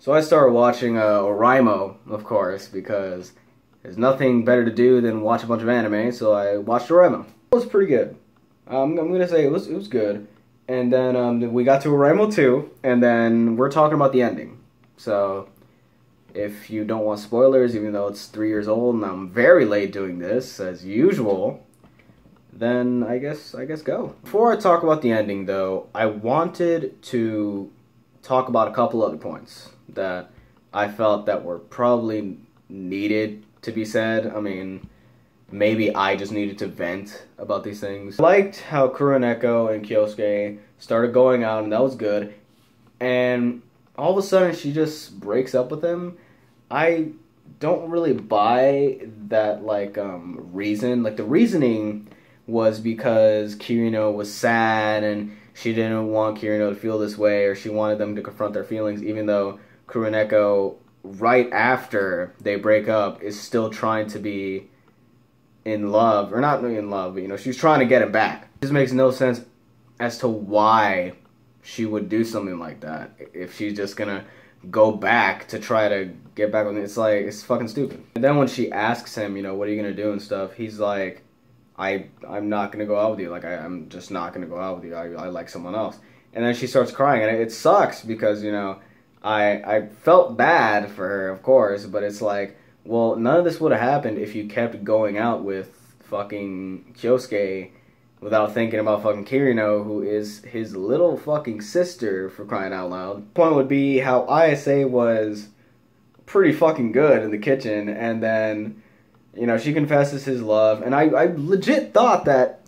So I started watching Oreimo, of course, because there's nothing better to do than watch a bunch of anime, so I watched Oreimo. It was pretty good. I'm gonna say it was good. And then we got to Oreimo 2, and then we're talking about the ending. So if you don't want spoilers, even though it's 3 years old and I'm very late doing this, as usual, then I guess go. Before I talk about the ending, though, I wanted to talk about a couple other points that I felt that were probably needed to be said. I mean, maybe I just needed to vent about these things. I liked how Kuroneko and Kyosuke started going out, and that was good. And all of a sudden, she just breaks up with him. I don't really buy that, reason. Like, the reasoning was because Kirino was sad, and she didn't want Kirino to feel this way, or she wanted them to confront their feelings, even though Kuroneko, right after they break up, is still trying to be in love, or not in love, but, she's trying to get him back. This makes no sense as to why she would do something like that. If she's just gonna go back to try to get back with him, it's fucking stupid. And then when she asks him, what are you gonna do and stuff, he's like, I'm not gonna go out with you. I'm just not gonna go out with you. I like someone else. And then she starts crying, and it sucks because, I felt bad for her, of course, but it's like, well, none of this would have happened if you kept going out with fucking Kyosuke without thinking about fucking Kirino, who is his little fucking sister, for crying out loud. Point would be how Ayase was pretty fucking good in the kitchen, and then, she confesses his love, and I legit thought that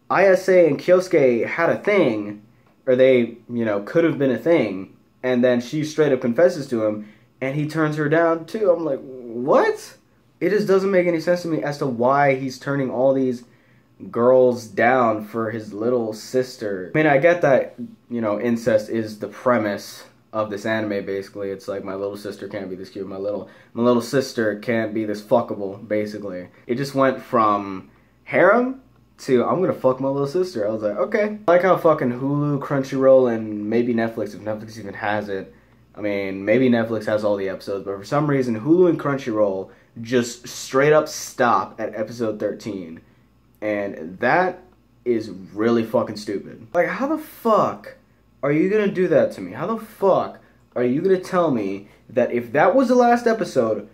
Ayase and Kyosuke had a thing, or they, could have been a thing, and then she straight up confesses to him, and he turns her down too. I'm like, what? It just doesn't make any sense to me as to why he's turning all these girls down for his little sister. I mean, I get that, incest is the premise of this anime, basically. It's like, my little sister can't be this cute, my little sister can't be this fuckable, basically. It just went from harem to, I'm gonna fuck my little sister. I was like, okay. I like how fucking Hulu, Crunchyroll, and maybe Netflix, if Netflix even has it. I mean, maybe Netflix has all the episodes, but for some reason, Hulu and Crunchyroll just straight up stop at episode 13. And that is really fucking stupid. Like, how the fuck are you gonna do that to me? How the fuck are you gonna tell me that if that was the last episode,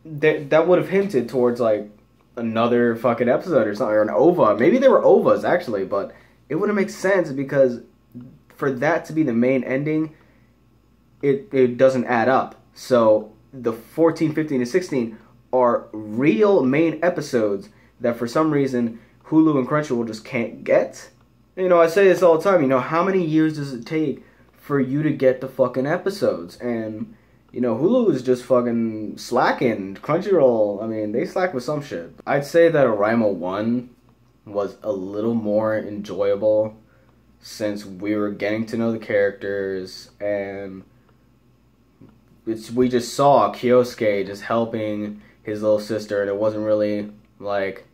that would have hinted towards, like, another fucking episode or something, or an OVA? Maybe they were OVAs, actually, but it wouldn't make sense, because for that to be the main ending, it doesn't add up. So the 14, 15, and 16 are real main episodes that for some reason Hulu and Crunchyroll just can't get. I say this all the time, how many years does it take for you to get the fucking episodes? And, Hulu is just fucking slacking. Crunchyroll, I mean, they slack with some shit. I'd say that Oreimo 1 was a little more enjoyable since we were getting to know the characters, and we just saw Kyosuke just helping his little sister, and it wasn't really like,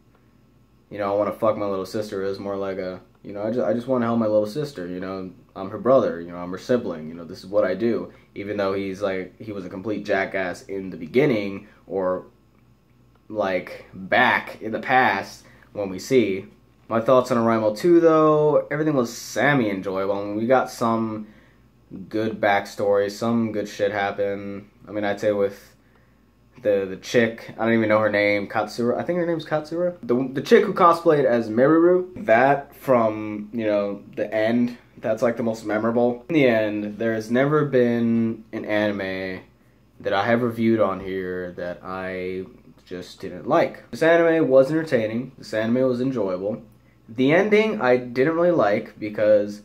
I want to fuck my little sister. It was more like a, I just want to help my little sister. I'm her brother. I'm her sibling. This is what I do. Even though he was a complete jackass in the beginning, or like back in the past when we see. My thoughts on Oreimo 2, though, everything was semi-enjoyable. I mean, we got some good backstory, some good shit happened. I mean, I'd say with the chick, I don't even know her name, Katsura. I think her name's Katsura. The chick who cosplayed as Meruru, that from, the end, that's like the most memorable. In the end, there's never been an anime that I have reviewed on here that I just didn't like. This anime was entertaining. This anime was enjoyable. The ending I didn't really like, because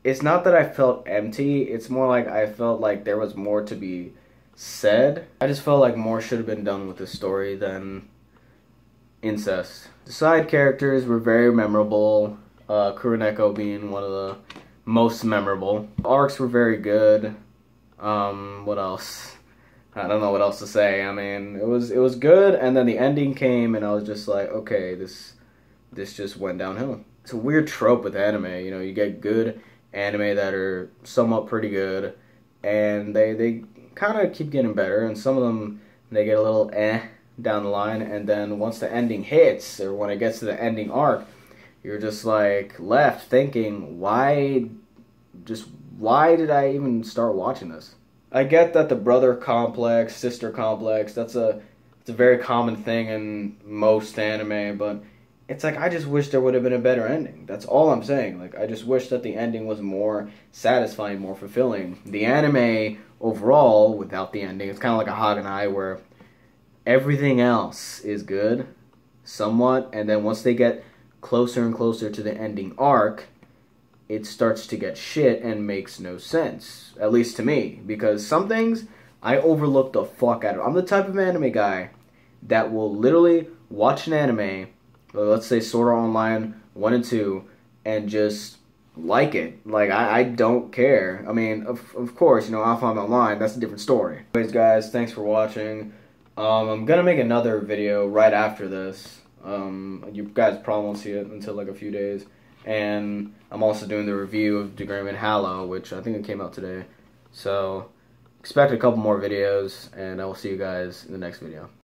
it's not that I felt empty, it's more like I felt like there was more to be said. I just felt like more should have been done with this story than incest. The side characters were very memorable, Kuroneko being one of the most memorable. The arcs were very good. What else? I don't know what else to say. I mean, it was good, and then the ending came, and I was just like, okay, this just went downhill. It's a weird trope with anime, you get good anime that are somewhat pretty good, and they kind of keep getting better, and some of them they get a little down the line, and then once the ending hits, or when it gets to the ending arc, you're just like left thinking, why did I even start watching this? I get that the brother complex, sister complex, it's a very common thing in most anime, but it's like I just wish there would have been a better ending. That's all I'm saying. Like I just wish that the ending was more satisfying, more fulfilling. The anime overall, without the ending, it's kind of like a Haganai where everything else is good, somewhat, and then once they get closer and closer to the ending arc, it starts to get shit and makes no sense. At least to me. Because some things, I overlook the fuck out of. I'm the type of anime guy that will literally watch an anime, let's say Sword Art Online 1 and 2, and just like it. Like, I don't care. I mean, of course, you know, if I'm online, that's a different story. Anyways, guys, thanks for watching. I'm gonna make another video right after this. You guys probably won't see it until like a few days. And I'm also doing the review of Degree in Hallow, which I think it came out today. So, expect a couple more videos, and I will see you guys in the next video.